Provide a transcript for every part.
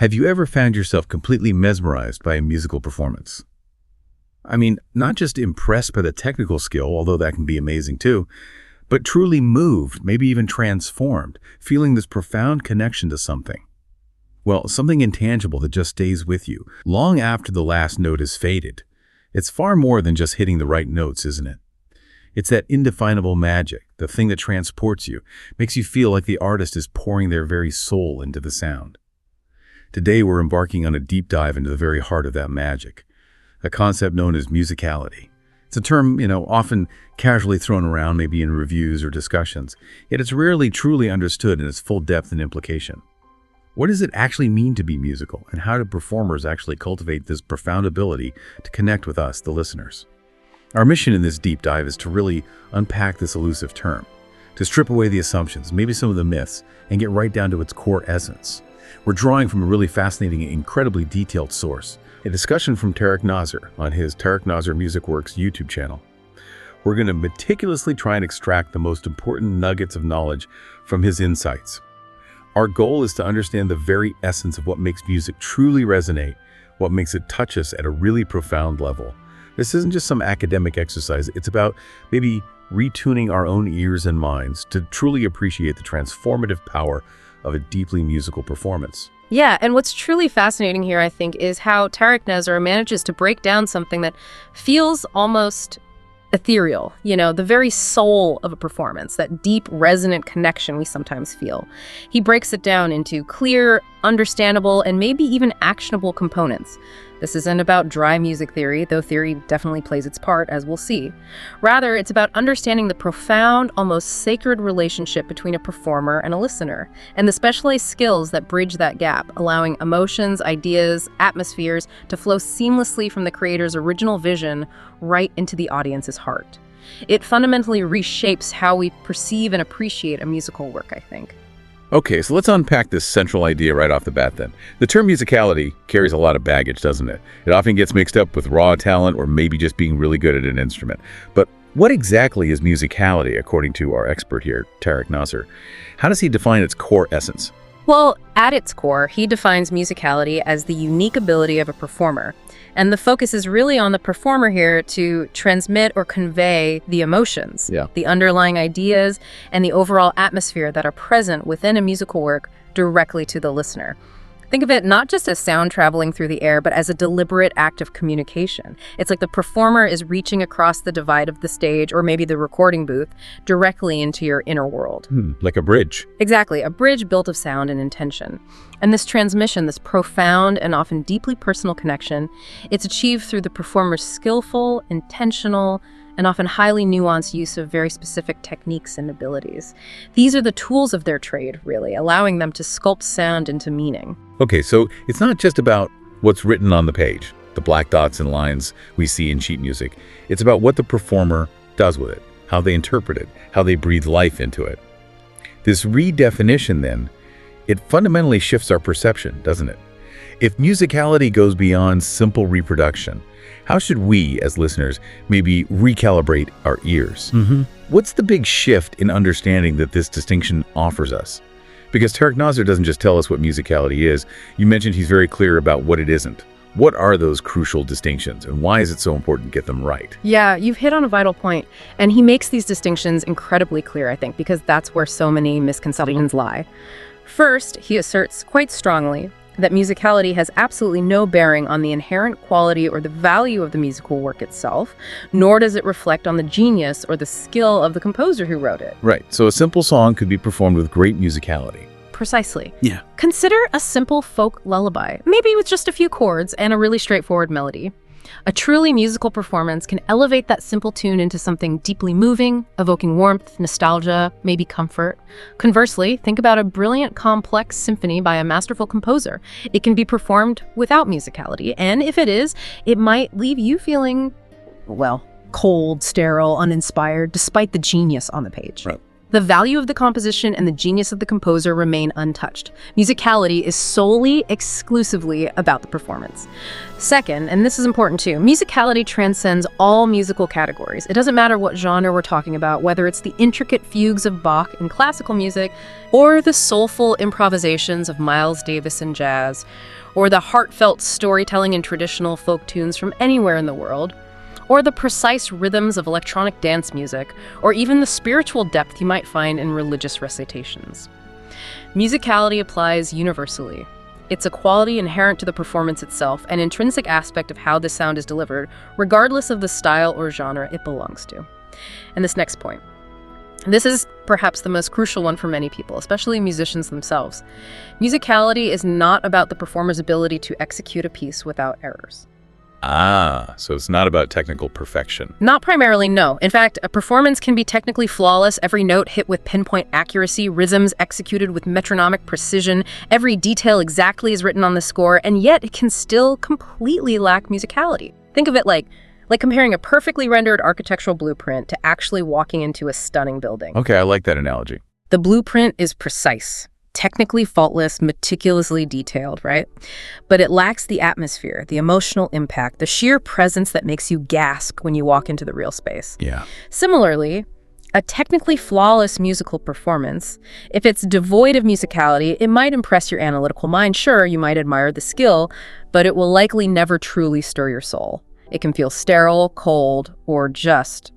Have you ever found yourself completely mesmerized by a musical performance? I mean, not just impressed by the technical skill, although that can be amazing too, but truly moved, maybe even transformed, feeling this profound connection to something. Well, something intangible that just stays with you, long after the last note is faded. It's far more than just hitting the right notes, isn't it? It's that indefinable magic, the thing that transports you, makes you feel like the artist is pouring their very soul into the sound. Today, we're embarking on a deep dive into the very heart of that magic, a concept known as musicality. It's a term, often casually thrown around, maybe in reviews or discussions, yet it's rarely truly understood in its full depth and implication. What does it actually mean to be musical, and how do performers actually cultivate this profound ability to connect with us, the listeners? Our mission in this deep dive is to really unpack this elusive term, to strip away the assumptions, maybe some of the myths, and get right down to its core essence. We're drawing from a really fascinating and incredibly detailed source, a discussion from Tarek Nasr on his Tarek Nasr Music Works YouTube channel. We're going to meticulously try and extract the most important nuggets of knowledge from his insights. Our goal is to understand the very essence of what makes music truly resonate, what makes it touch us at a really profound level. This isn't just some academic exercise. It's about maybe retuning our own ears and minds to truly appreciate the transformative power of a deeply musical performance. Yeah, and what's truly fascinating here, I think, is how Tarek Nasr manages to break down something that feels almost ethereal, the very soul of a performance, that deep, resonant connection we sometimes feel. He breaks it down into clear, understandable, and maybe even actionable components. This isn't about dry music theory, though theory definitely plays its part, as we'll see. Rather, it's about understanding the profound, almost sacred relationship between a performer and a listener, and the specialized skills that bridge that gap, allowing emotions, ideas, atmospheres to flow seamlessly from the creator's original vision right into the audience's heart. It fundamentally reshapes how we perceive and appreciate a musical work, I think. Okay, so let's unpack this central idea right off the bat then. The term musicality carries a lot of baggage, doesn't it? It often gets mixed up with raw talent or maybe just being really good at an instrument. But what exactly is musicality, according to our expert here, Tarek Nasr? How does he define its core essence? Well, at its core, he defines musicality as the unique ability of a performer. And the focus is really on the performer here to transmit or convey the emotions, the underlying ideas, and the overall atmosphere that are present within a musical work directly to the listener. Think of it not just as sound traveling through the air, but as a deliberate act of communication. It's like the performer is reaching across the divide of the stage, or maybe the recording booth, directly into your inner world. Like a bridge. Exactly, a bridge built of sound and intention. And this transmission, this profound and often deeply personal connection, it's achieved through the performer's skillful, intentional, and often highly nuanced use of very specific techniques and abilities. These are the tools of their trade, really, allowing them to sculpt sound into meaning. Okay, so it's not just about what's written on the page, the black dots and lines we see in sheet music. It's about what the performer does with it, how they interpret it, how they breathe life into it. This redefinition, then, it fundamentally shifts our perception, doesn't it? If musicality goes beyond simple reproduction, how should we, as listeners, maybe recalibrate our ears? What's the big shift in understanding that this distinction offers us? Because Tarek Nasr doesn't just tell us what musicality is. You mentioned he's very clear about what it isn't. What are those crucial distinctions, and why is it so important to get them right? Yeah, you've hit on a vital point, and he makes these distinctions incredibly clear, I think, because that's where so many misconceptions lie. First, he asserts quite strongly that musicality has absolutely no bearing on the inherent quality or the value of the musical work itself, nor does it reflect on the genius or the skill of the composer who wrote it. Right, so a simple song could be performed with great musicality. Precisely. Yeah. Consider a simple folk lullaby, maybe with just a few chords and a really straightforward melody. A truly musical performance can elevate that simple tune into something deeply moving, evoking warmth, nostalgia, maybe comfort. Conversely, think about a brilliant, complex symphony by a masterful composer. It can be performed without musicality, and if it is, it might leave you feeling, cold, sterile, uninspired, despite the genius on the page. Right. The value of the composition and the genius of the composer remain untouched. Musicality is solely, exclusively about the performance. Second, and this is important too, musicality transcends all musical categories. It doesn't matter what genre we're talking about, whether it's the intricate fugues of Bach in classical music, or the soulful improvisations of Miles Davis in jazz, or the heartfelt storytelling in traditional folk tunes from anywhere in the world, or the precise rhythms of electronic dance music, or even the spiritual depth you might find in religious recitations. Musicality applies universally. It's a quality inherent to the performance itself, an intrinsic aspect of how the sound is delivered, regardless of the style or genre it belongs to. And this next point. This is perhaps the most crucial one for many people, especially musicians themselves. Musicality is not about the performer's ability to execute a piece without errors. So it's not about technical perfection. Not primarily, no. In fact, a performance can be technically flawless, every note hit with pinpoint accuracy, rhythms executed with metronomic precision, every detail exactly as written on the score, and yet it can still completely lack musicality. Think of it like comparing a perfectly rendered architectural blueprint to actually walking into a stunning building. Okay, I like that analogy. The blueprint is precise, technically faultless, meticulously detailed, right? But it lacks the atmosphere, the emotional impact, the sheer presence that makes you gasp when you walk into the real space. Yeah. Similarly, a technically flawless musical performance, if it's devoid of musicality, it might impress your analytical mind. Sure, you might admire the skill, but it will likely never truly stir your soul. It can feel sterile, cold, or just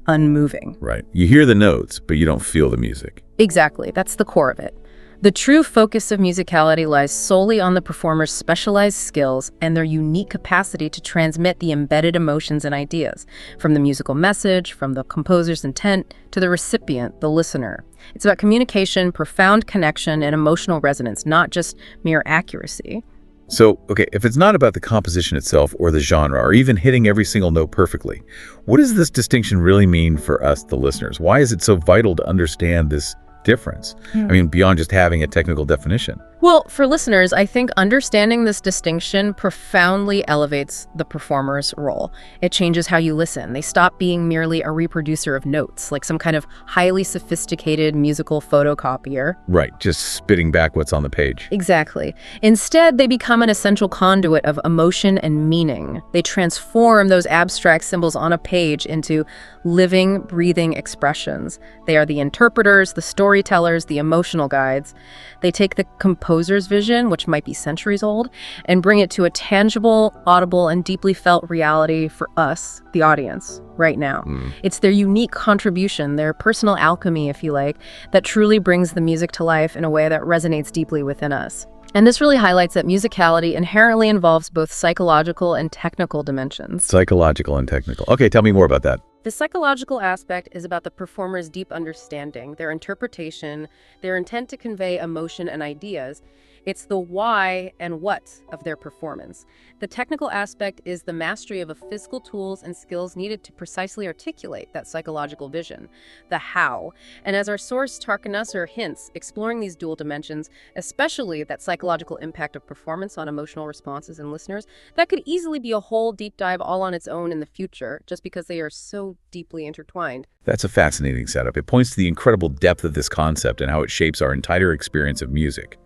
unmoving. Right. You hear the notes, but you don't feel the music. Exactly. That's the core of it. The true focus of musicality lies solely on the performer's specialized skills and their unique capacity to transmit the embedded emotions and ideas, from the musical message, from the composer's intent, to the recipient, the listener. It's about communication, profound connection, and emotional resonance, not just mere accuracy. So, okay, if it's not about the composition itself or the genre, or even hitting every single note perfectly, what does this distinction really mean for us, the listeners? Why is it so vital to understand this difference? I mean, beyond just having a technical definition. Well, for listeners, I think understanding this distinction profoundly elevates the performer's role. It changes how you listen. They stop being merely a reproducer of notes, like some kind of highly sophisticated musical photocopier. Right, just spitting back what's on the page. Exactly. Instead, they become an essential conduit of emotion and meaning. They transform those abstract symbols on a page into living, breathing expressions. They are the interpreters, the storytellers, the emotional guides. They take the composer's vision, which might be centuries old, and bring it to a tangible, audible, and deeply felt reality for us, the audience, right now. It's their unique contribution, their personal alchemy, if you like, that truly brings the music to life in a way that resonates deeply within us. And this really highlights that musicality inherently involves both psychological and technical dimensions. Psychological and technical. Okay, tell me more about that. The psychological aspect is about the performer's deep understanding, their interpretation, their intent to convey emotion and ideas. It's the why and what of their performance. The technical aspect is the mastery of the physical tools and skills needed to precisely articulate that psychological vision, the how. And as our source Tarek Nasr hints, exploring these dual dimensions, especially that psychological impact of performance on emotional responses in listeners, that could easily be a whole deep dive all on its own in the future, just because they are so deeply intertwined. That's a fascinating setup. It points to the incredible depth of this concept and how it shapes our entire experience of music.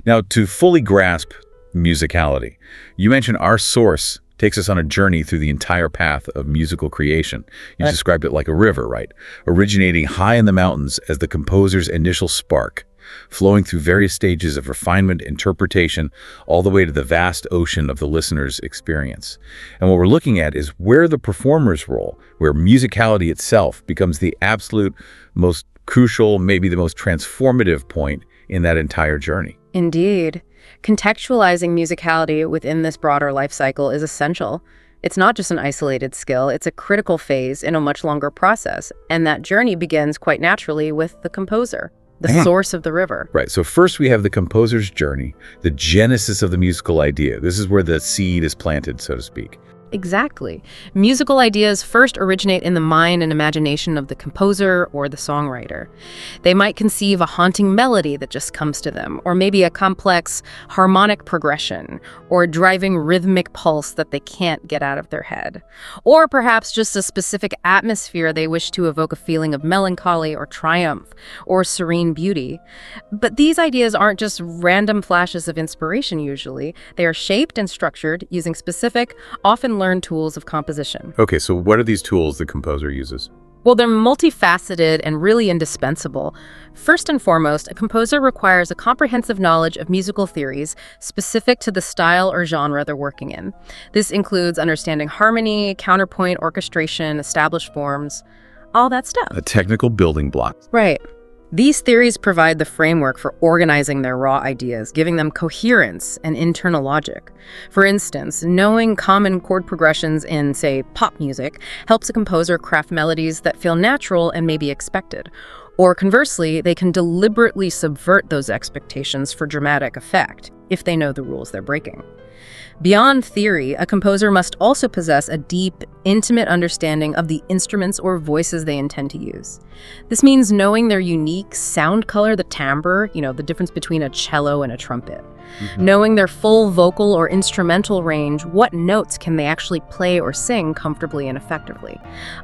Now, to fully grasp musicality, you mentioned our source takes us on a journey through the entire path of musical creation. You described it like a river, right? Originating high in the mountains as the composer's initial spark, flowing through various stages of refinement, interpretation, all the way to the vast ocean of the listener's experience. And what we're looking at is where the performer's role, where musicality itself becomes the absolute most crucial, maybe the most transformative point in that entire journey. Indeed. Contextualizing musicality within this broader life cycle is essential. It's not just an isolated skill, it's a critical phase in a much longer process. And that journey begins quite naturally with the composer, the source of the river. Right, so first we have the composer's journey, the genesis of the musical idea. This is where the seed is planted, so to speak. Exactly. Musical ideas first originate in the mind and imagination of the composer or the songwriter. They might conceive a haunting melody that just comes to them, or maybe a complex harmonic progression, or a driving rhythmic pulse that they can't get out of their head. Or perhaps just a specific atmosphere they wish to evoke a feeling of melancholy or triumph, or serene beauty. But these ideas aren't just random flashes of inspiration usually. They are shaped and structured using specific, often learned tools of composition. Okay, so what are these tools the composer uses? Well, they're multifaceted and really indispensable. First and foremost, a composer requires a comprehensive knowledge of musical theories specific to the style or genre they're working in. This includes understanding harmony, counterpoint, orchestration, established forms, all that stuff. A technical building block. Right. These theories provide the framework for organizing their raw ideas, giving them coherence and internal logic. For instance, knowing common chord progressions in, say, pop music helps a composer craft melodies that feel natural and may be expected. Or conversely, they can deliberately subvert those expectations for dramatic effect, if they know the rules they're breaking. Beyond theory, a composer must also possess a deep, intimate understanding of the instruments or voices they intend to use. This means knowing their unique sound color, the timbre, the difference between a cello and a trumpet. Knowing their full vocal or instrumental range, what notes can they actually play or sing comfortably and effectively.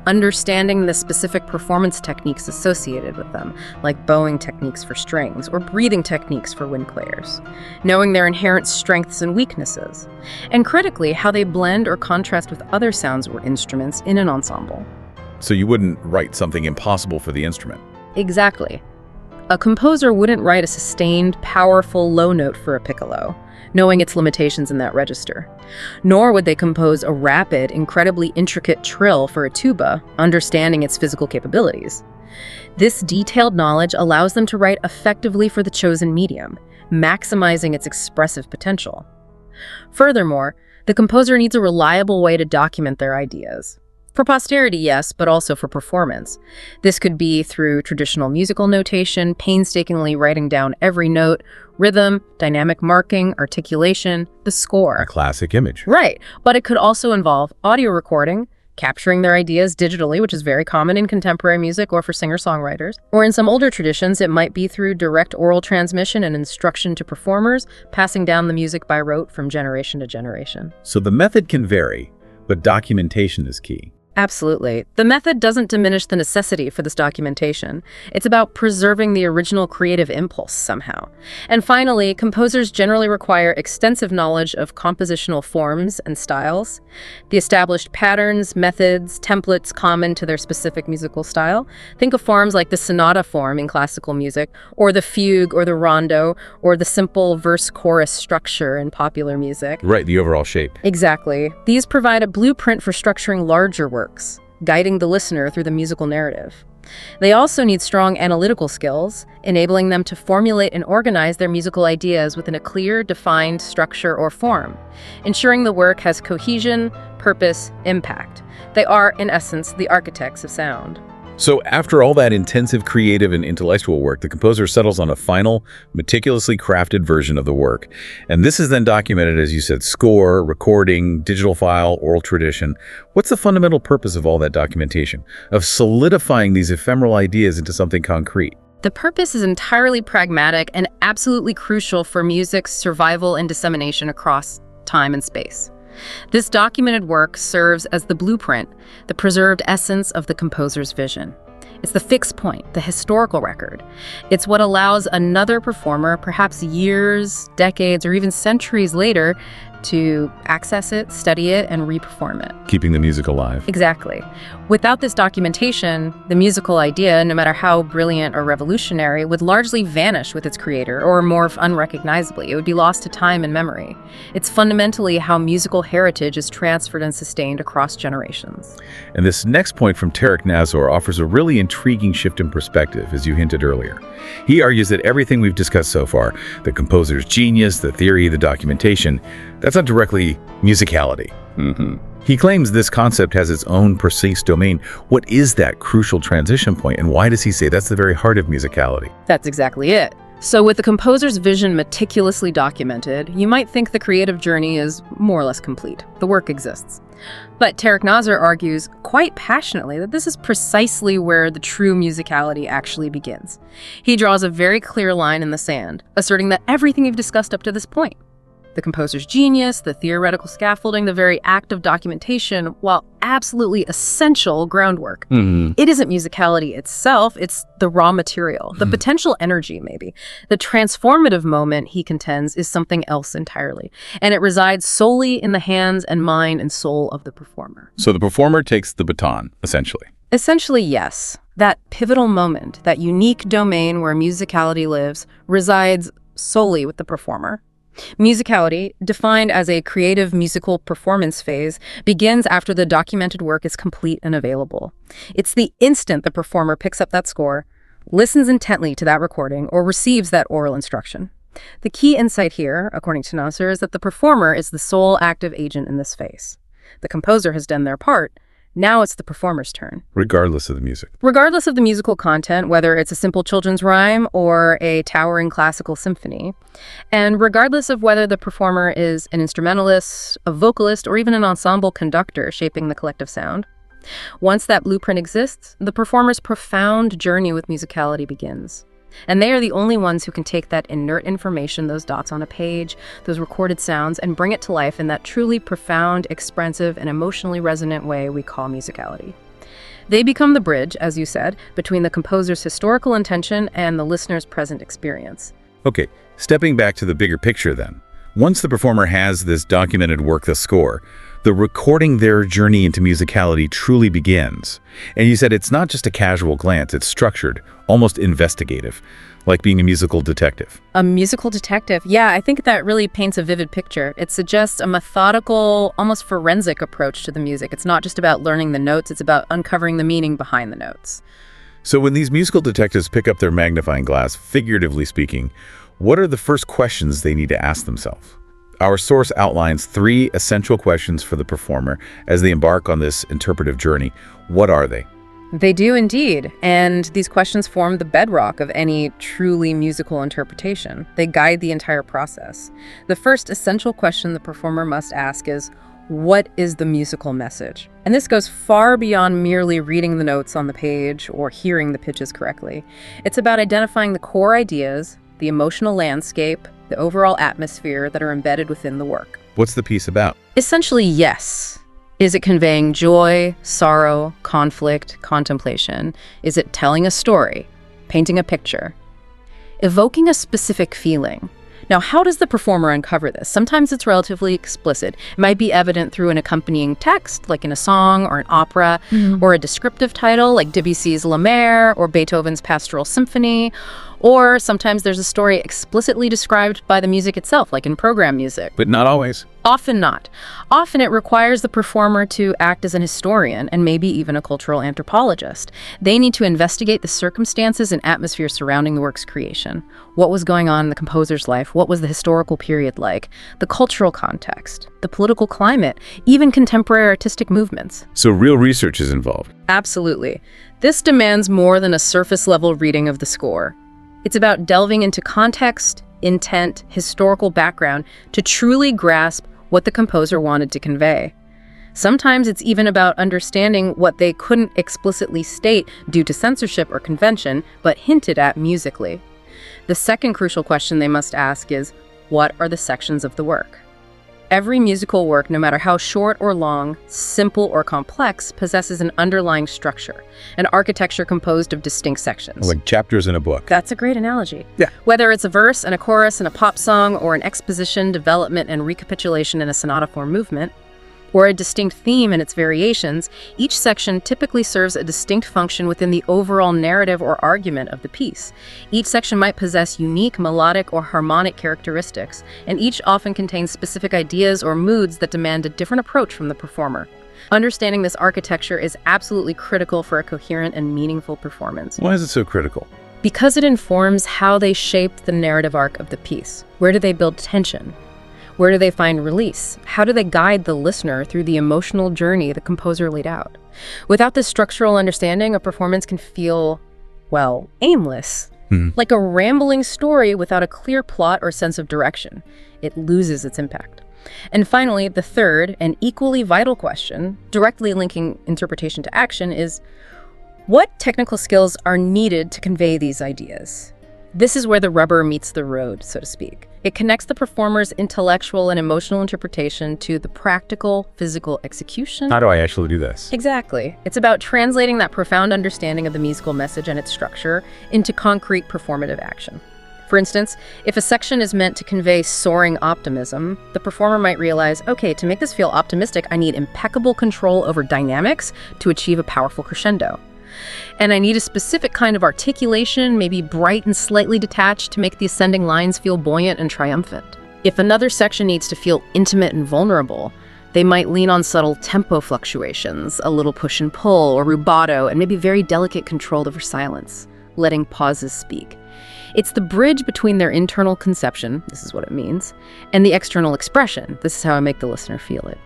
Understanding the specific performance techniques associated with them, like bowing techniques for strings or breathing techniques for wind players. Knowing their inherent strengths and weaknesses. And critically, how they blend or contrast with other sounds or instruments in an ensemble. So you wouldn't write something impossible for the instrument. Exactly. A composer wouldn't write a sustained, powerful low note for a piccolo, knowing its limitations in that register. Nor would they compose a rapid, incredibly intricate trill for a tuba, understanding its physical capabilities. This detailed knowledge allows them to write effectively for the chosen medium, maximizing its expressive potential. Furthermore, the composer needs a reliable way to document their ideas. For posterity, yes, but also for performance. This could be through traditional musical notation, painstakingly writing down every note, rhythm, dynamic marking, articulation, the score. A classic image. Right, but it could also involve audio recording, capturing their ideas digitally, which is very common in contemporary music or for singer-songwriters. Or in some older traditions, it might be through direct oral transmission and instruction to performers, passing down the music by rote from generation to generation. So the method can vary, but documentation is key. Absolutely. The method doesn't diminish the necessity for this documentation. It's about preserving the original creative impulse somehow. And finally, composers generally require extensive knowledge of compositional forms and styles, the established patterns, methods, templates common to their specific musical style. Think of forms like the sonata form in classical music, or the fugue, or the rondo, or the simple verse-chorus structure in popular music. Right, the overall shape. Exactly. These provide a blueprint for structuring larger works, guiding the listener through the musical narrative. They also need strong analytical skills, enabling them to formulate and organize their musical ideas within a clear, defined structure or form, ensuring the work has cohesion, purpose, impact. They are, in essence, the architects of sound. So after all that intensive creative and intellectual work, the composer settles on a final, meticulously crafted version of the work. And this is then documented, as you said, score, recording, digital file, oral tradition. What's the fundamental purpose of all that documentation, of solidifying these ephemeral ideas into something concrete? The purpose is entirely pragmatic and absolutely crucial for music's survival and dissemination across time and space. This documented work serves as the blueprint, the preserved essence of the composer's vision. It's the fixed point, the historical record. It's what allows another performer, perhaps years, decades, or even centuries later, to access it, study it, and re-perform it. Keeping the music alive. Exactly. Without this documentation, the musical idea, no matter how brilliant or revolutionary, would largely vanish with its creator or morph unrecognizably. It would be lost to time and memory. It's fundamentally how musical heritage is transferred and sustained across generations. And this next point from Tarek Nasr offers a really intriguing shift in perspective, as you hinted earlier. He argues that everything we've discussed so far, the composer's genius, the theory, the documentation, that's not directly musicality. He claims this concept has its own precise domain. What is that crucial transition point, and why does he say that's the very heart of musicality? That's exactly it. So with the composer's vision meticulously documented, you might think the creative journey is more or less complete. The work exists. But Tarek Nasr argues quite passionately that this is precisely where the true musicality actually begins. He draws a very clear line in the sand, asserting that everything you've discussed up to this point, the composer's genius, the theoretical scaffolding, the very act of documentation, while absolutely essential groundwork. It isn't musicality itself, it's the raw material, the potential energy maybe. The transformative moment, he contends, is something else entirely, and it resides solely in the hands and mind and soul of the performer. So the performer takes the baton, essentially. Essentially, yes. That pivotal moment, that unique domain where musicality lives, resides solely with the performer. Musicality, defined as a creative musical performance phase, begins after the documented work is complete and available. It's the instant the performer picks up that score, listens intently to that recording, or receives that oral instruction. The key insight here, according to Nasr, is that the performer is the sole active agent in this phase. The composer has done their part. Now it's the performer's turn. Regardless of the music. Regardless of the musical content, whether it's a simple children's rhyme or a towering classical symphony, and regardless of whether the performer is an instrumentalist, a vocalist, or even an ensemble conductor shaping the collective sound, once that blueprint exists, the performer's profound journey with musicality begins. And they are the only ones who can take that inert information, those dots on a page, those recorded sounds, and bring it to life in that truly profound, expressive, and emotionally resonant way we call musicality. They become the bridge, as you said, between the composer's historical intention and the listener's present experience. Okay, stepping back to the bigger picture then. Once the performer has this documented work, the score, the recording their journey into musicality truly begins. And you said it's not just a casual glance, it's structured, almost investigative, like being a musical detective. A musical detective? Yeah, I think that really paints a vivid picture. It suggests a methodical, almost forensic approach to the music. It's not just about learning the notes, it's about uncovering the meaning behind the notes. So when these musical detectives pick up their magnifying glass, figuratively speaking, what are the first questions they need to ask themselves? Our source outlines 3 essential questions for the performer as they embark on this interpretive journey. What are they? They do indeed, and these questions form the bedrock of any truly musical interpretation. They guide the entire process. The first essential question the performer must ask is, what is the musical message? And this goes far beyond merely reading the notes on the page or hearing the pitches correctly. It's about identifying the core ideas, the emotional landscape, the overall atmosphere that are embedded within the work. What's the piece about? Essentially, yes. Is it conveying joy, sorrow, conflict, contemplation? Is it telling a story, painting a picture, evoking a specific feeling? Now, how does the performer uncover this? Sometimes it's relatively explicit. It might be evident through an accompanying text, like in a song or an opera, or a descriptive title, like Debussy's La Mer or Beethoven's Pastoral Symphony. Or sometimes there's a story explicitly described by the music itself, like in program music. But not always. Often not. Often it requires the performer to act as an historian and maybe even a cultural anthropologist. They need to investigate the circumstances and atmosphere surrounding the work's creation. What was going on in the composer's life? What was the historical period like? The cultural context, the political climate, even contemporary artistic movements. So real research is involved. Absolutely. This demands more than a surface-level reading of the score. It's about delving into context, intent, historical background to truly grasp what the composer wanted to convey. Sometimes it's even about understanding what they couldn't explicitly state due to censorship or convention, but hinted at musically. The second crucial question they must ask is, what are the sections of the work? Every musical work, no matter how short or long, simple or complex, possesses an underlying structure, an architecture composed of distinct sections. Like chapters in a book. That's a great analogy. Yeah. Whether it's a verse and a chorus in a pop song, or an exposition, development, and recapitulation in a sonata-form movement, or a distinct theme and its variations, each section typically serves a distinct function within the overall narrative or argument of the piece. Each section might possess unique melodic or harmonic characteristics, and each often contains specific ideas or moods that demand a different approach from the performer. Understanding this architecture is absolutely critical for a coherent and meaningful performance. Why is it so critical? Because it informs how they shape the narrative arc of the piece. Where do they build tension? Where do they find release? How do they guide the listener through the emotional journey the composer laid out? Without this structural understanding, a performance can feel, well, aimless. Like a rambling story without a clear plot or sense of direction. It loses its impact. And finally, the third and equally vital question, directly linking interpretation to action, is what technical skills are needed to convey these ideas? This is where the rubber meets the road, so to speak. It connects the performer's intellectual and emotional interpretation to the practical, physical execution. How do I actually do this? Exactly. It's about translating that profound understanding of the musical message and its structure into concrete performative action. For instance, if a section is meant to convey soaring optimism, the performer might realize, okay, to make this feel optimistic, I need impeccable control over dynamics to achieve a powerful crescendo. And I need a specific kind of articulation, maybe bright and slightly detached, to make the ascending lines feel buoyant and triumphant. If another section needs to feel intimate and vulnerable, they might lean on subtle tempo fluctuations, a little push and pull, or rubato, and maybe very delicate control over silence, letting pauses speak. It's the bridge between their internal conception, this is what it means, and the external expression, this is how I make the listener feel it.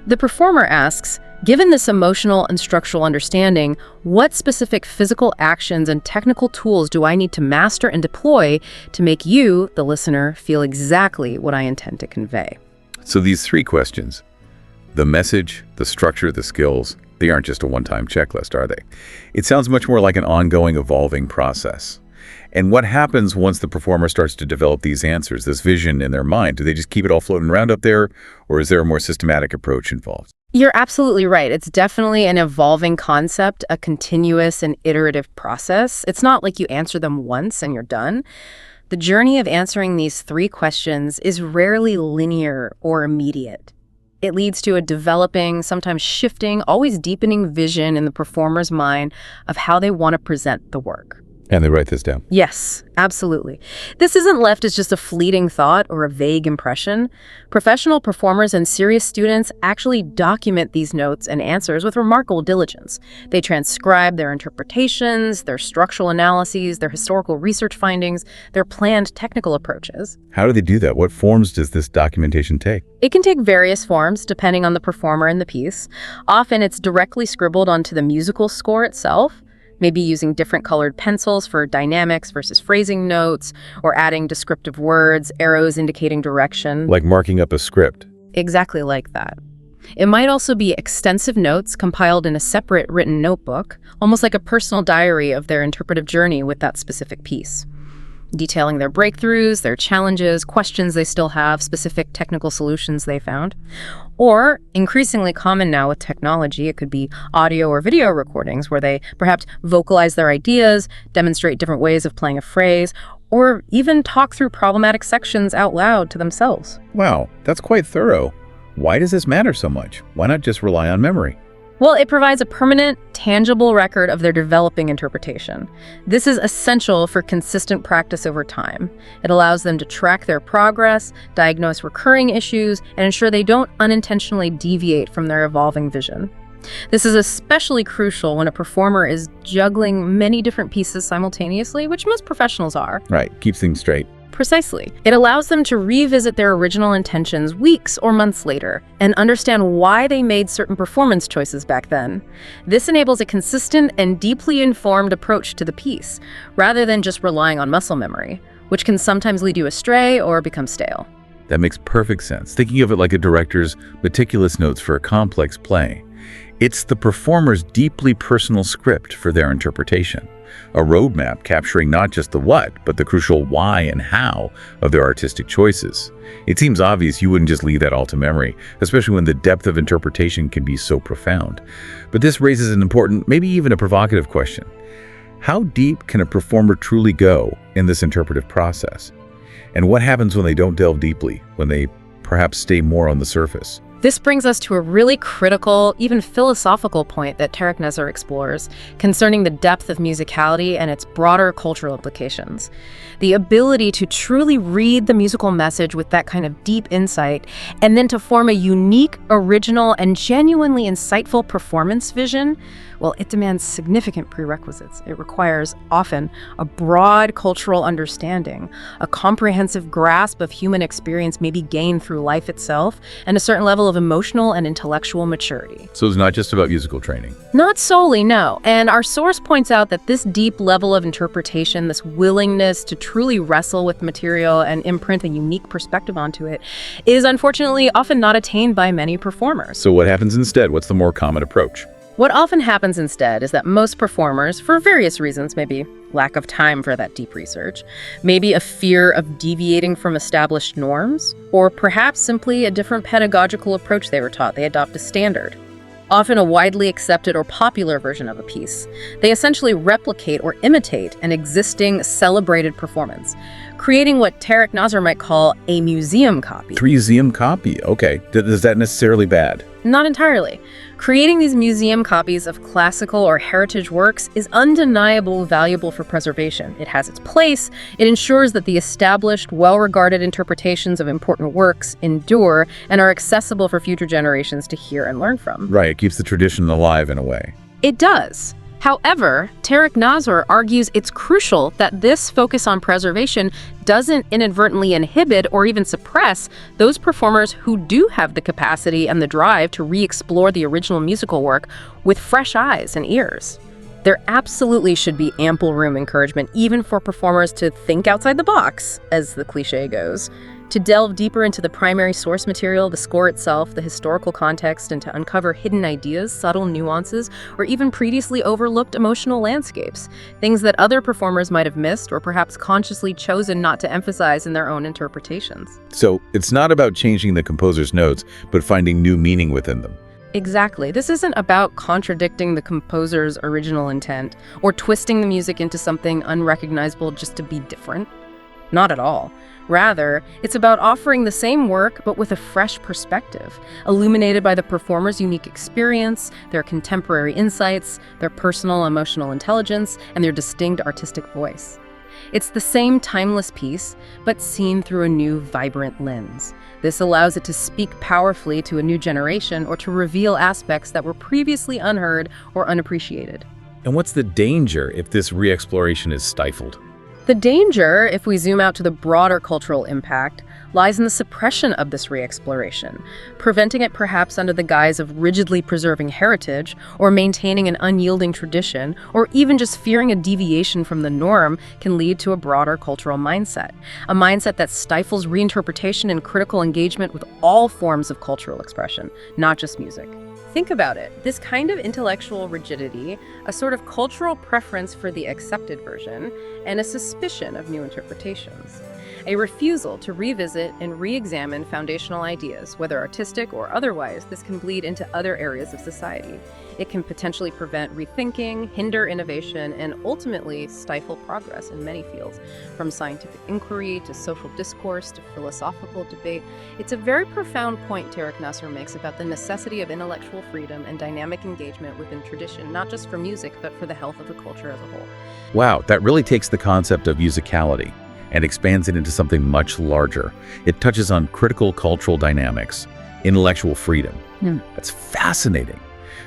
The performer asks, given this emotional and structural understanding, what specific physical actions and technical tools do I need to master and deploy to make you, the listener, feel exactly what I intend to convey? So these three questions, the message, the structure, the skills, they aren't just a one-time checklist, are they? It sounds much more like an ongoing, evolving process. And what happens once the performer starts to develop these answers, this vision in their mind? Do they just keep it all floating around up there, or is there a more systematic approach involved? You're absolutely right. It's definitely an evolving concept, a continuous and iterative process. It's not like you answer them once and you're done. The journey of answering these three questions is rarely linear or immediate. It leads to a developing, sometimes shifting, always deepening vision in the performer's mind of how they want to present the work. And they write this down. Yes, absolutely. This isn't left as just a fleeting thought or a vague impression. Professional performers and serious students actually document these notes and answers with remarkable diligence. They transcribe their interpretations, their structural analyses, their historical research findings, their planned technical approaches. How do they do that? What forms does this documentation take? It can take various forms depending on the performer and the piece. Often it's directly scribbled onto the musical score itself, maybe using different colored pencils for dynamics versus phrasing notes, or adding descriptive words, arrows indicating direction. Like marking up a script. Exactly like that. It might also be extensive notes compiled in a separate written notebook, almost like a personal diary of their interpretive journey with that specific piece, detailing their breakthroughs, their challenges, questions they still have, specific technical solutions they found. Or, increasingly common now with technology, it could be audio or video recordings where they perhaps vocalize their ideas, demonstrate different ways of playing a phrase, or even talk through problematic sections out loud to themselves. Wow, that's quite thorough. Why does this matter so much? Why not just rely on memory? Well, it provides a permanent, tangible record of their developing interpretation. This is essential for consistent practice over time. It allows them to track their progress, diagnose recurring issues, and ensure they don't unintentionally deviate from their evolving vision. This is especially crucial when a performer is juggling many different pieces simultaneously, which most professionals are. Right, keeps things straight. Precisely. It allows them to revisit their original intentions weeks or months later and understand why they made certain performance choices back then. This enables a consistent and deeply informed approach to the piece, rather than just relying on muscle memory, which can sometimes lead you astray or become stale. That makes perfect sense. Thinking of it like a director's meticulous notes for a complex play. It's the performer's deeply personal script for their interpretation. A roadmap capturing not just the what, but the crucial why and how of their artistic choices. It seems obvious you wouldn't just leave that all to memory, especially when the depth of interpretation can be so profound. But this raises an important, maybe even a provocative question. How deep can a performer truly go in this interpretive process? And what happens when they don't delve deeply, when they perhaps stay more on the surface? This brings us to a really critical, even philosophical point that Tarek Nasr explores concerning the depth of musicality and its broader cultural implications. The ability to truly read the musical message with that kind of deep insight, and then to form a unique, original, and genuinely insightful performance vision, well, it demands significant prerequisites. It requires, often, a broad cultural understanding, a comprehensive grasp of human experience maybe gained through life itself, and a certain level of emotional and intellectual maturity. So it's not just about musical training. Not solely, no. And our source points out that this deep level of interpretation, this willingness to truly wrestle with material and imprint a unique perspective onto it, is unfortunately often not attained by many performers. So what happens instead? What's the more common approach? What often happens instead is that most performers, for various reasons, maybe lack of time for that deep research, maybe a fear of deviating from established norms, or perhaps simply a different pedagogical approach they were taught, they adopt a standard, often a widely accepted or popular version of a piece. They essentially replicate or imitate an existing celebrated performance, creating what Tarek Nasr might call a museum copy. Museum copy, okay. Is that necessarily bad? Not entirely. Creating these museum copies of classical or heritage works is undeniably valuable for preservation. It has its place. It ensures that the established, well-regarded interpretations of important works endure and are accessible for future generations to hear and learn from. Right, it keeps the tradition alive in a way. It does. However, Tarek Nasr argues it's crucial that this focus on preservation doesn't inadvertently inhibit or even suppress those performers who do have the capacity and the drive to re-explore the original musical work with fresh eyes and ears. There absolutely should be ample room encouragement even for performers to think outside the box, as the cliche goes, to delve deeper into the primary source material, the score itself, the historical context, and to uncover hidden ideas, subtle nuances, or even previously overlooked emotional landscapes, things that other performers might have missed or perhaps consciously chosen not to emphasize in their own interpretations. So it's not about changing the composer's notes, but finding new meaning within them. Exactly. This isn't about contradicting the composer's original intent or twisting the music into something unrecognizable just to be different. Not at all. Rather, it's about offering the same work but with a fresh perspective, illuminated by the performer's unique experience, their contemporary insights, their personal emotional intelligence, and their distinct artistic voice. It's the same timeless piece, but seen through a new, vibrant lens. This allows it to speak powerfully to a new generation or to reveal aspects that were previously unheard or unappreciated. And what's the danger if this re-exploration is stifled? The danger, if we zoom out to the broader cultural impact, lies in the suppression of this re-exploration, preventing it perhaps under the guise of rigidly preserving heritage or maintaining an unyielding tradition, or even just fearing a deviation from the norm can lead to a broader cultural mindset, a mindset that stifles reinterpretation and critical engagement with all forms of cultural expression, not just music. Think about it. This kind of intellectual rigidity, a sort of cultural preference for the accepted version, and a suspicion of new interpretations. A refusal to revisit and re-examine foundational ideas, whether artistic or otherwise, this can bleed into other areas of society. It can potentially prevent rethinking, hinder innovation, and ultimately stifle progress in many fields, from scientific inquiry to social discourse to philosophical debate. It's a very profound point Tarek Nasr makes about the necessity of intellectual freedom and dynamic engagement within tradition, not just for music, but for the health of the culture as a whole. Wow, That really takes the concept of musicality and expands it into something much larger. It touches on critical cultural dynamics, intellectual freedom. That's fascinating.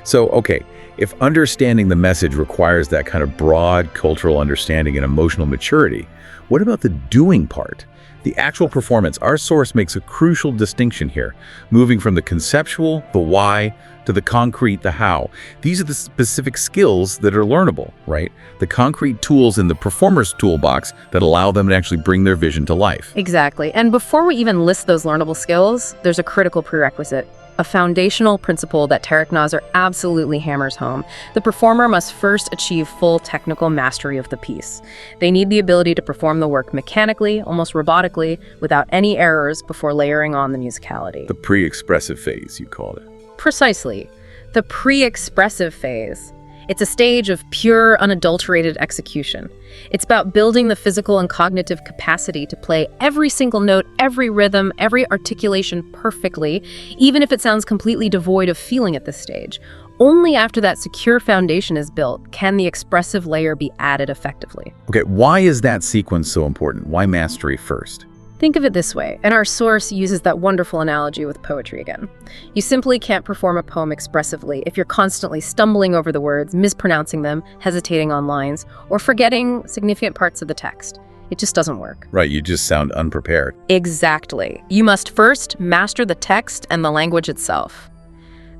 So, okay, if understanding the message requires that kind of broad cultural understanding and emotional maturity, what about the doing part? The actual performance. Our source makes a crucial distinction here, moving from the conceptual, the why, to the concrete, the how. These are the specific skills that are learnable, right? The concrete tools in the performer's toolbox that allow them to actually bring their vision to life. Exactly. And before we even list those learnable skills, there's a critical prerequisite, a foundational principle that Tarek Nasr absolutely hammers home. The performer must first achieve full technical mastery of the piece. They need the ability to perform the work mechanically, almost robotically, without any errors before layering on the musicality. The pre-expressive phase, you called it. Precisely. The pre-expressive phase. It's a stage of pure, unadulterated execution. It's about building the physical and cognitive capacity to play every single note, every rhythm, every articulation perfectly, even if it sounds completely devoid of feeling at this stage. Only after that secure foundation is built can the expressive layer be added effectively. Okay, why is that sequence so important? Why mastery first? Think of it this way, and our source uses that wonderful analogy with poetry again. You simply can't perform a poem expressively if you're constantly stumbling over the words, mispronouncing them, hesitating on lines, or forgetting significant parts of the text. It just doesn't work. Right, you just sound unprepared. Exactly. You must first master the text and the language itself.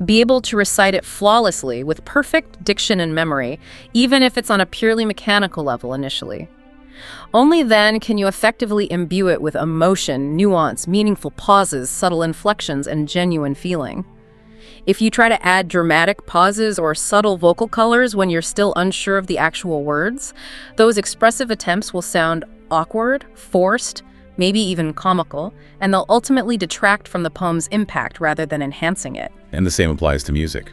Be able to recite it flawlessly with perfect diction and memory, even if it's on a purely mechanical level initially. Only then can you effectively imbue it with emotion, nuance, meaningful pauses, subtle inflections, and genuine feeling. If you try to add dramatic pauses or subtle vocal colors when you're still unsure of the actual words, those expressive attempts will sound awkward, forced, maybe even comical, and they'll ultimately detract from the poem's impact rather than enhancing it. And the same applies to music.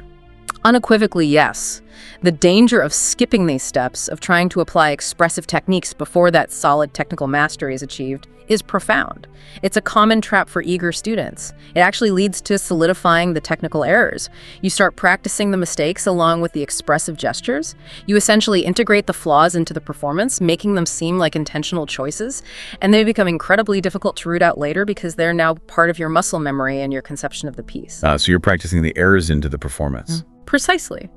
Unequivocally, yes. The danger of skipping these steps, of trying to apply expressive techniques before that solid technical mastery is achieved, is profound. It's a common trap for eager students. It actually leads to solidifying the technical errors. You start practicing the mistakes along with the expressive gestures. You essentially integrate the flaws into the performance, making them seem like intentional choices, and they become incredibly difficult to root out later because they're now part of your muscle memory and your conception of the piece. So you're practicing the errors into the performance. Precisely.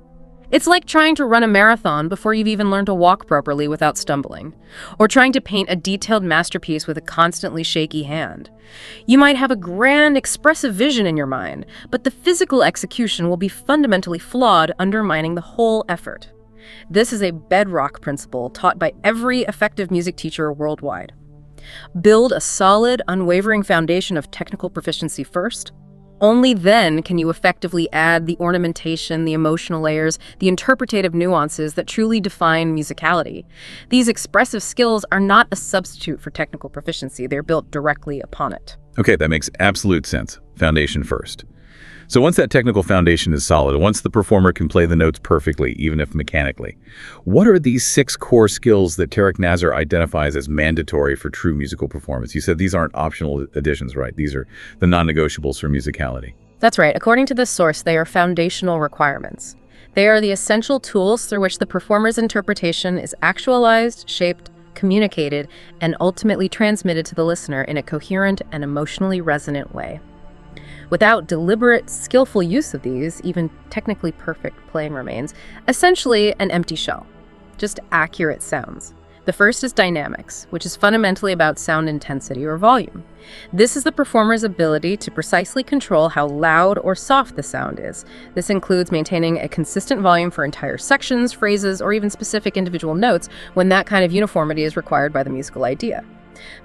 It's like trying to run a marathon before you've even learned to walk properly without stumbling, or trying to paint a detailed masterpiece with a constantly shaky hand. You might have a grand, expressive vision in your mind, but the physical execution will be fundamentally flawed, undermining the whole effort. This is a bedrock principle taught by every effective music teacher worldwide. Build a solid, unwavering foundation of technical proficiency first. Only then can you effectively add the ornamentation, the emotional layers, the interpretative nuances that truly define musicality. These expressive skills are not a substitute for technical proficiency. They're built directly upon it. Okay, that makes absolute sense. Foundation first. So once that technical foundation is solid, once the performer can play the notes perfectly, even if mechanically, what are these 6 core skills that Tarek Nasr identifies as mandatory for true musical performance? You said these aren't optional additions, right? These are the non-negotiables for musicality. That's right. According to this source, they are foundational requirements. They are the essential tools through which the performer's interpretation is actualized, shaped, communicated, and ultimately transmitted to the listener in a coherent and emotionally resonant way. Without deliberate, skillful use of these, even technically perfect playing remains essentially an empty shell, just accurate sounds. The first is dynamics, which is fundamentally about sound intensity or volume. This is the performer's ability to precisely control how loud or soft the sound is. This includes maintaining a consistent volume for entire sections, phrases, or even specific individual notes when that kind of uniformity is required by the musical idea.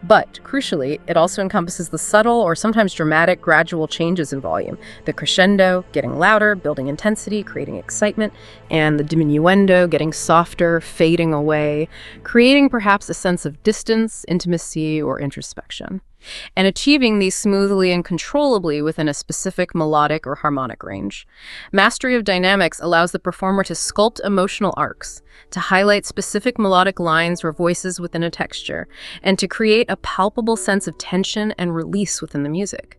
But, crucially, it also encompasses the subtle or sometimes dramatic gradual changes in volume, the crescendo, getting louder, building intensity, creating excitement, and the diminuendo, getting softer, fading away, creating perhaps a sense of distance, intimacy, or introspection, and achieving these smoothly and controllably within a specific melodic or harmonic range. Mastery of dynamics allows the performer to sculpt emotional arcs, to highlight specific melodic lines or voices within a texture, and to create a palpable sense of tension and release within the music.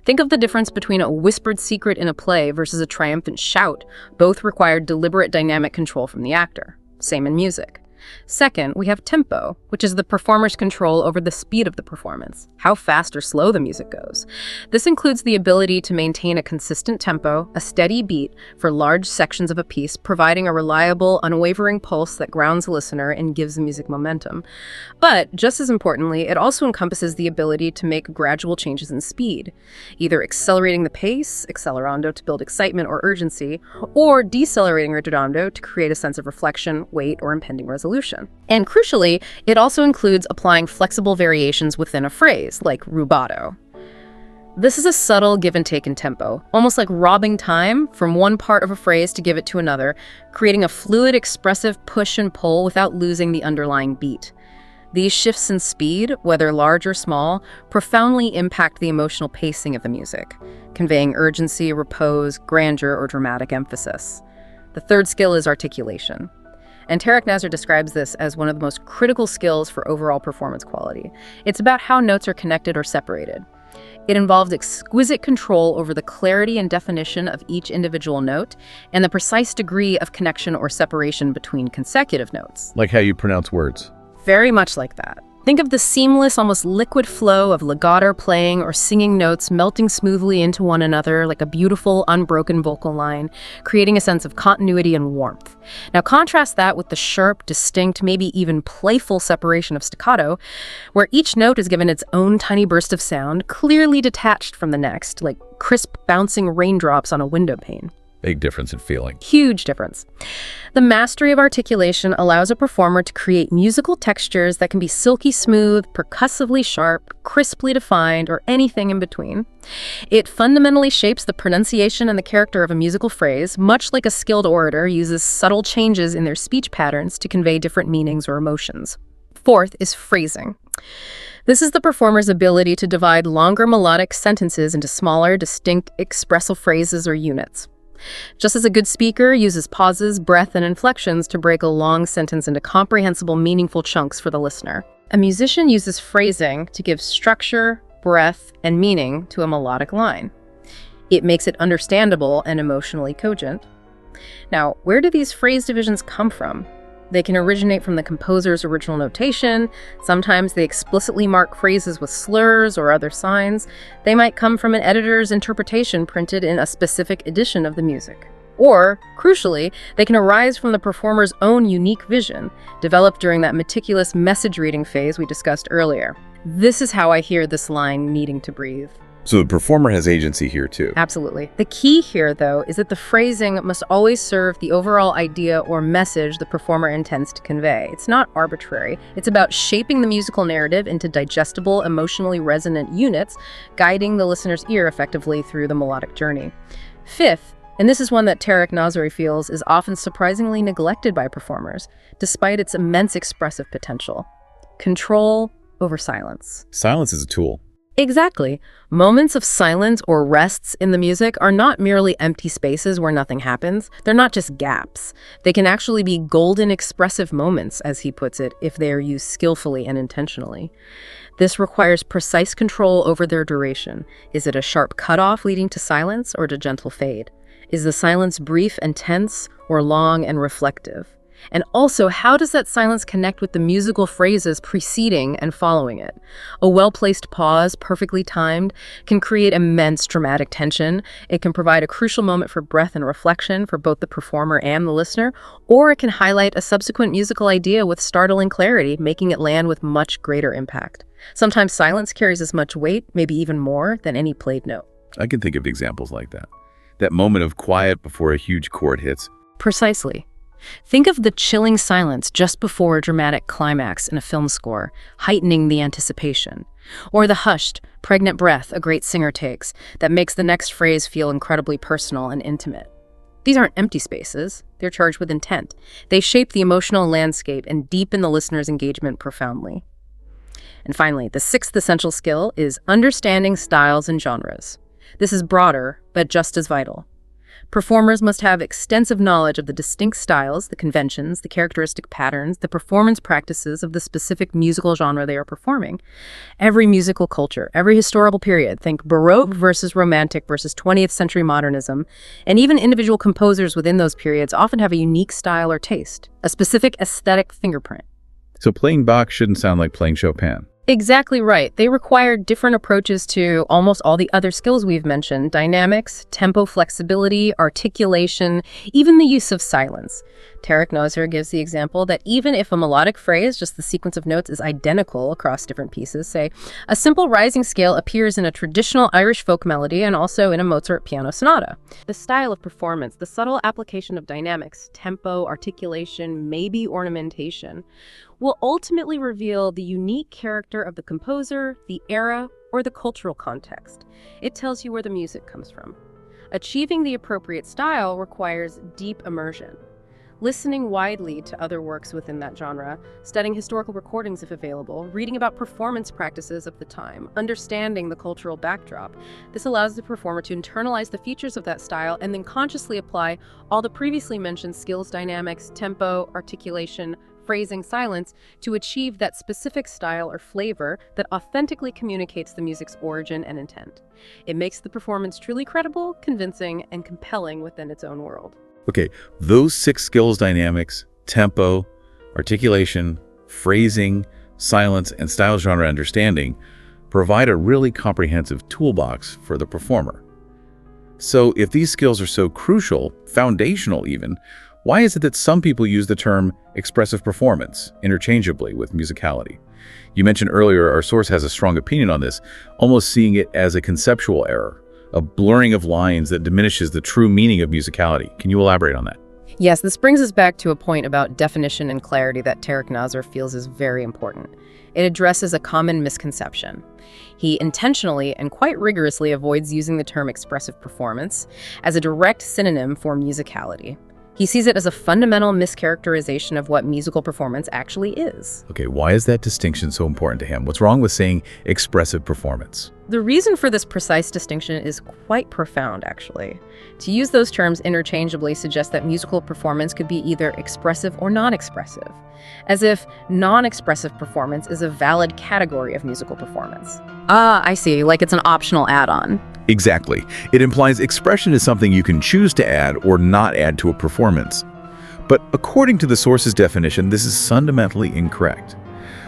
Think of the difference between a whispered secret in a play versus a triumphant shout. Both require deliberate dynamic control from the actor. Same in music. Second, we have tempo, which is the performer's control over the speed of the performance, how fast or slow the music goes. This includes the ability to maintain a consistent tempo, a steady beat for large sections of a piece, providing a reliable, unwavering pulse that grounds the listener and gives the music momentum. But, just as importantly, it also encompasses the ability to make gradual changes in speed, either accelerating the pace, accelerando, to build excitement or urgency, or decelerating ritardando to create a sense of reflection, weight, or impending resolution. And crucially, it also includes applying flexible variations within a phrase, like rubato. This is a subtle give and take in tempo, almost like robbing time from one part of a phrase to give it to another, creating a fluid, expressive push and pull without losing the underlying beat. These shifts in speed, whether large or small, profoundly impact the emotional pacing of the music, conveying urgency, repose, grandeur, or dramatic emphasis. The third skill is articulation. And Tarek Nasr describes this as one of the most critical skills for overall performance quality. It's about how notes are connected or separated. It involves exquisite control over the clarity and definition of each individual note and the precise degree of connection or separation between consecutive notes. Like how you pronounce words. Very much like that. Think of the seamless, almost liquid flow of legato playing or singing notes melting smoothly into one another like a beautiful, unbroken vocal line, creating a sense of continuity and warmth. Now contrast that with the sharp, distinct, maybe even playful separation of staccato, where each note is given its own tiny burst of sound, clearly detached from the next, like crisp, bouncing raindrops on a window pane. Big difference in feeling. Huge difference. The mastery of articulation allows a performer to create musical textures that can be silky smooth, percussively sharp, crisply defined, or anything in between. It fundamentally shapes the pronunciation and the character of a musical phrase, much like a skilled orator uses subtle changes in their speech patterns to convey different meanings or emotions. Fourth is phrasing. This is the performer's ability to divide longer melodic sentences into smaller, distinct, expressive phrases or units. Just as a good speaker uses pauses, breath, and inflections to break a long sentence into comprehensible, meaningful chunks for the listener, a musician uses phrasing to give structure, breath, and meaning to a melodic line. It makes it understandable and emotionally cogent. Now, where do these phrase divisions come from? They can originate from the composer's original notation. Sometimes they explicitly mark phrases with slurs or other signs. They might come from an editor's interpretation printed in a specific edition of the music. Or, crucially, they can arise from the performer's own unique vision, developed during that meticulous message reading phase we discussed earlier. This is how I hear this line needing to breathe. So the performer has agency here too. Absolutely. The key here, though, is that the phrasing must always serve the overall idea or message the performer intends to convey. It's not arbitrary. It's about shaping the musical narrative into digestible, emotionally resonant units, guiding the listener's ear effectively through the melodic journey. Fifth, and this is one that Tarek Nasr feels is often surprisingly neglected by performers, despite its immense expressive potential: control over silence. Silence is a tool. Exactly. Moments of silence or rests in the music are not merely empty spaces where nothing happens. They're not just gaps. They can actually be golden expressive moments, as he puts it, if they are used skillfully and intentionally. This requires precise control over their duration. Is it a sharp cutoff leading to silence or to gentle fade? Is the silence brief and tense or long and reflective? And also, how does that silence connect with the musical phrases preceding and following it? A well-placed pause, perfectly timed, can create immense dramatic tension. It can provide a crucial moment for breath and reflection for both the performer and the listener, or it can highlight a subsequent musical idea with startling clarity, making it land with much greater impact. Sometimes silence carries as much weight, maybe even more, than any played note. I can think of examples like that. That moment of quiet before a huge chord hits. Precisely. Think of the chilling silence just before a dramatic climax in a film score, heightening the anticipation. Or the hushed, pregnant breath a great singer takes that makes the next phrase feel incredibly personal and intimate. These aren't empty spaces. They're charged with intent. They shape the emotional landscape and deepen the listener's engagement profoundly. And finally, the sixth essential skill is understanding styles and genres. This is broader, but just as vital. Performers must have extensive knowledge of the distinct styles, the conventions, the characteristic patterns, the performance practices of the specific musical genre they are performing. Every musical culture, every historical period, think Baroque versus Romantic versus 20th century modernism, and even individual composers within those periods often have a unique style or taste, a specific aesthetic fingerprint. So playing Bach shouldn't sound like playing Chopin. Exactly right. They require different approaches to almost all the other skills we've mentioned: dynamics, tempo flexibility, articulation, even the use of silence. Tarek Nasr gives the example that even if a melodic phrase, just the sequence of notes, is identical across different pieces, say, a simple rising scale appears in a traditional Irish folk melody and also in a Mozart piano sonata. The style of performance, the subtle application of dynamics, tempo, articulation, maybe ornamentation, will ultimately reveal the unique character of the composer, the era, or the cultural context. It tells you where the music comes from. Achieving the appropriate style requires deep immersion. Listening widely to other works within that genre, studying historical recordings if available, reading about performance practices of the time, understanding the cultural backdrop. This allows the performer to internalize the features of that style and then consciously apply all the previously mentioned skills, dynamics, tempo, articulation, phrasing, silence to achieve that specific style or flavor that authentically communicates the music's origin and intent. It makes the performance truly credible, convincing, and compelling within its own world. Okay, those 6 skills: dynamics, tempo, articulation, phrasing, silence, and style genre understanding provide a really comprehensive toolbox for the performer. So if these skills are so crucial, foundational even, why is it that some people use the term expressive performance interchangeably with musicality? You mentioned earlier our source has a strong opinion on this, almost seeing it as a conceptual error, a blurring of lines that diminishes the true meaning of musicality. Can you elaborate on that? Yes, this brings us back to a point about definition and clarity that Tarek Nasr feels is very important. It addresses a common misconception. He intentionally and quite rigorously avoids using the term expressive performance as a direct synonym for musicality. He sees it as a fundamental mischaracterization of what musical performance actually is. Okay, why is that distinction so important to him? What's wrong with saying expressive performance? The reason for this precise distinction is quite profound, actually. To use those terms interchangeably suggests that musical performance could be either expressive or non-expressive, as if non-expressive performance is a valid category of musical performance. Ah, I see, like it's an optional add-on. Exactly. It implies expression is something you can choose to add or not add to a performance. But according to the source's definition, this is fundamentally incorrect.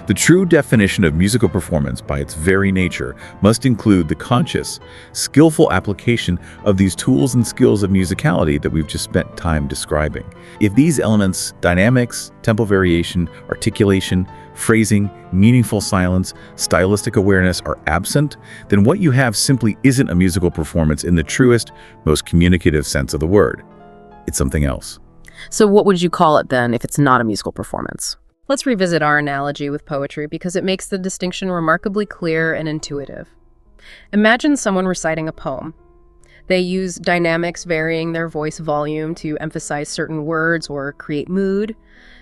The true definition of musical performance, by its very nature, must include the conscious, skillful application of these tools and skills of musicality that we've just spent time describing. If these elements, dynamics, tempo variation, articulation, phrasing, meaningful silence, stylistic awareness are absent, then what you have simply isn't a musical performance in the truest, most communicative sense of the word. It's something else. So what would you call it then if it's not a musical performance? Let's revisit our analogy with poetry because it makes the distinction remarkably clear and intuitive. Imagine someone reciting a poem. They use dynamics varying their voice volume to emphasize certain words or create mood.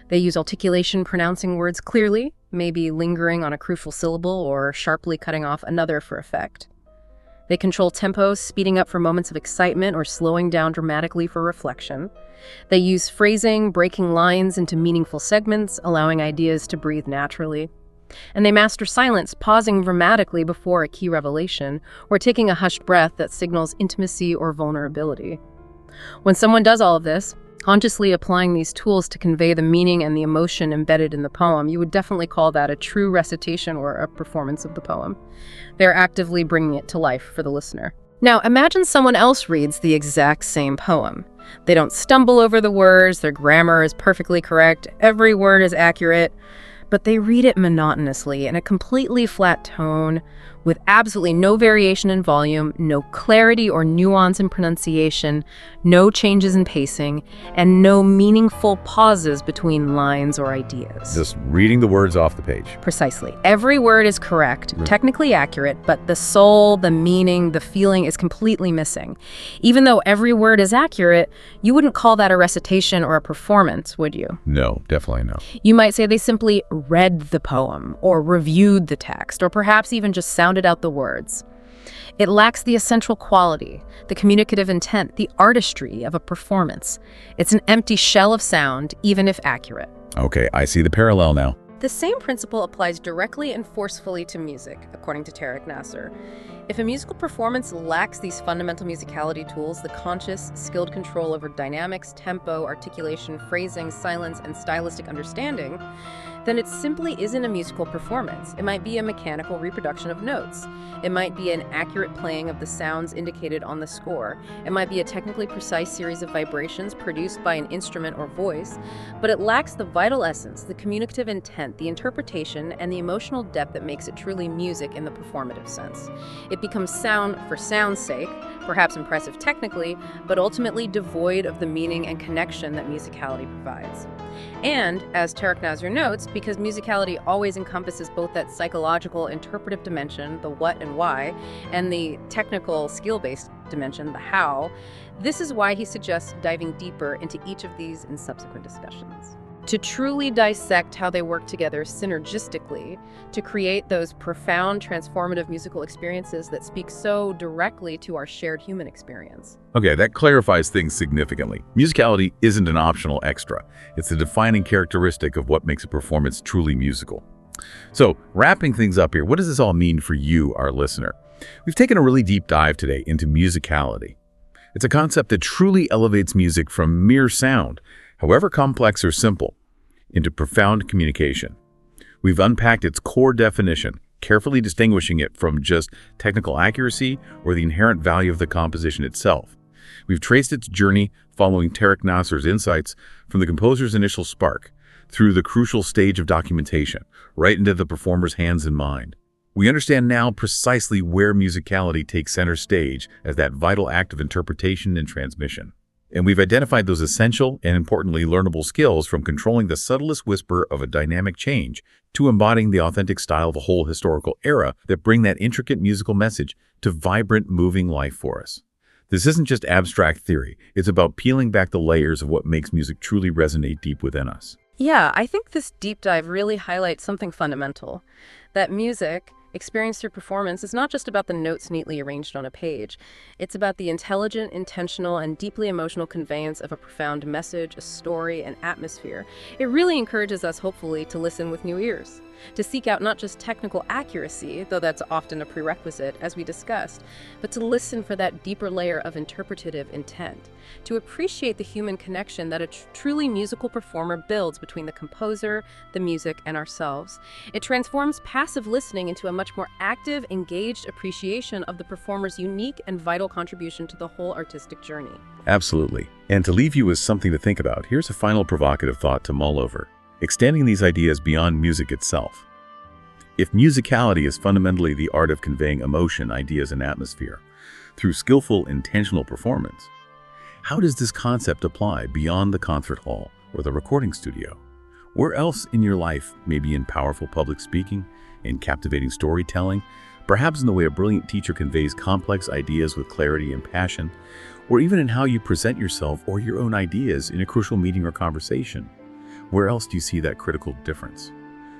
They use articulation pronouncing words clearly, maybe lingering on a crucial syllable or sharply cutting off another for effect. They control tempo, speeding up for moments of excitement or slowing down dramatically for reflection. They use phrasing, breaking lines into meaningful segments, allowing ideas to breathe naturally. And they master silence, pausing dramatically before a key revelation, or taking a hushed breath that signals intimacy or vulnerability. When someone does all of this, consciously applying these tools to convey the meaning and the emotion embedded in the poem, you would definitely call that a true recitation or a performance of the poem. They're actively bringing it to life for the listener. Now, imagine someone else reads the exact same poem. They don't stumble over the words, their grammar is perfectly correct, every word is accurate, but they read it monotonously in a completely flat tone, with absolutely no variation in volume, no clarity or nuance in pronunciation, no changes in pacing, and no meaningful pauses between lines or ideas. Just reading the words off the page. Precisely. Every word is correct, technically accurate, but the soul, the meaning, the feeling is completely missing. Even though every word is accurate, you wouldn't call that a recitation or a performance, would you? No, definitely no. You might say they simply read the poem, or reviewed the text, or perhaps even just sounded out the words. It lacks the essential quality, the communicative intent, the artistry of a performance. It's an empty shell of sound, even if accurate. Okay, I see the parallel now. The same principle applies directly and forcefully to music, according to Tarek Nasr. If a musical performance lacks these fundamental musicality tools, the conscious, skilled control over dynamics, tempo, articulation, phrasing, silence, and stylistic understanding, then it simply isn't a musical performance. It might be a mechanical reproduction of notes. It might be an accurate playing of the sounds indicated on the score. It might be a technically precise series of vibrations produced by an instrument or voice, but it lacks the vital essence, the communicative intent, the interpretation, and the emotional depth that makes it truly music in the performative sense. It becomes sound for sound's sake, perhaps impressive technically, but ultimately devoid of the meaning and connection that musicality provides. And, as Tarek Nasr notes, because musicality always encompasses both that psychological interpretive dimension, the what and why, and the technical skill-based dimension, the how, this is why he suggests diving deeper into each of these in subsequent discussions. To truly dissect how they work together synergistically to create those profound, transformative musical experiences that speak so directly to our shared human experience. Okay, that clarifies things significantly. Musicality isn't an optional extra. It's a defining characteristic of what makes a performance truly musical. So, wrapping things up here, what does this all mean for you, our listener? We've taken a really deep dive today into musicality. It's a concept that truly elevates music from mere sound, however complex or simple, into profound communication. We've unpacked its core definition, carefully distinguishing it from just technical accuracy or the inherent value of the composition itself. We've traced its journey following Tarek Nasr's insights from the composer's initial spark, through the crucial stage of documentation, right into the performer's hands and mind. We understand now precisely where musicality takes center stage as that vital act of interpretation and transmission. And we've identified those essential and importantly learnable skills, from controlling the subtlest whisper of a dynamic change to embodying the authentic style of a whole historical era, that bring that intricate musical message to vibrant, moving life for us. This isn't just abstract theory. It's about peeling back the layers of what makes music truly resonate deep within us. Yeah, I think this deep dive really highlights something fundamental. That music, experienced through performance, is not just about the notes neatly arranged on a page. It's about the intelligent, intentional, and deeply emotional conveyance of a profound message, a story, an atmosphere. It really encourages us, hopefully, to listen with new ears, to seek out not just technical accuracy, though that's often a prerequisite, as we discussed, but to listen for that deeper layer of interpretative intent, to appreciate the human connection that a truly musical performer builds between the composer, the music, and ourselves. It transforms passive listening into a much more active, engaged appreciation of the performer's unique and vital contribution to the whole artistic journey. Absolutely. And to leave you with something to think about, here's a final provocative thought to mull over, extending these ideas beyond music itself. If musicality is fundamentally the art of conveying emotion, ideas, and atmosphere through skillful, intentional performance, how does this concept apply beyond the concert hall or the recording studio? Where else in your life, maybe in powerful public speaking, in captivating storytelling, perhaps in the way a brilliant teacher conveys complex ideas with clarity and passion, or even in how you present yourself or your own ideas in a crucial meeting or conversation? Where else do you see that critical difference?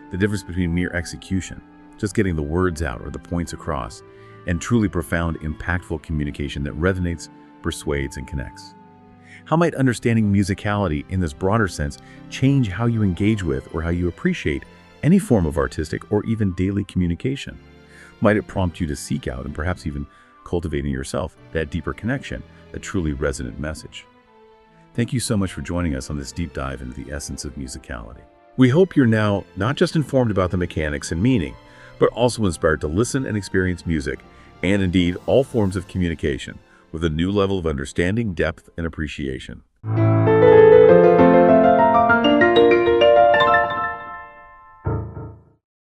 The difference between mere execution, just getting the words out or the points across, and truly profound, impactful communication that resonates, persuades, and connects. How might understanding musicality in this broader sense change how you engage with or how you appreciate any form of artistic or even daily communication? Might it prompt you to seek out and perhaps even cultivate in yourself that deeper connection, that truly resonant message? Thank you so much for joining us on this deep dive into the essence of musicality. We hope you're now not just informed about the mechanics and meaning, but also inspired to listen and experience music, and indeed all forms of communication, with a new level of understanding, depth, and appreciation.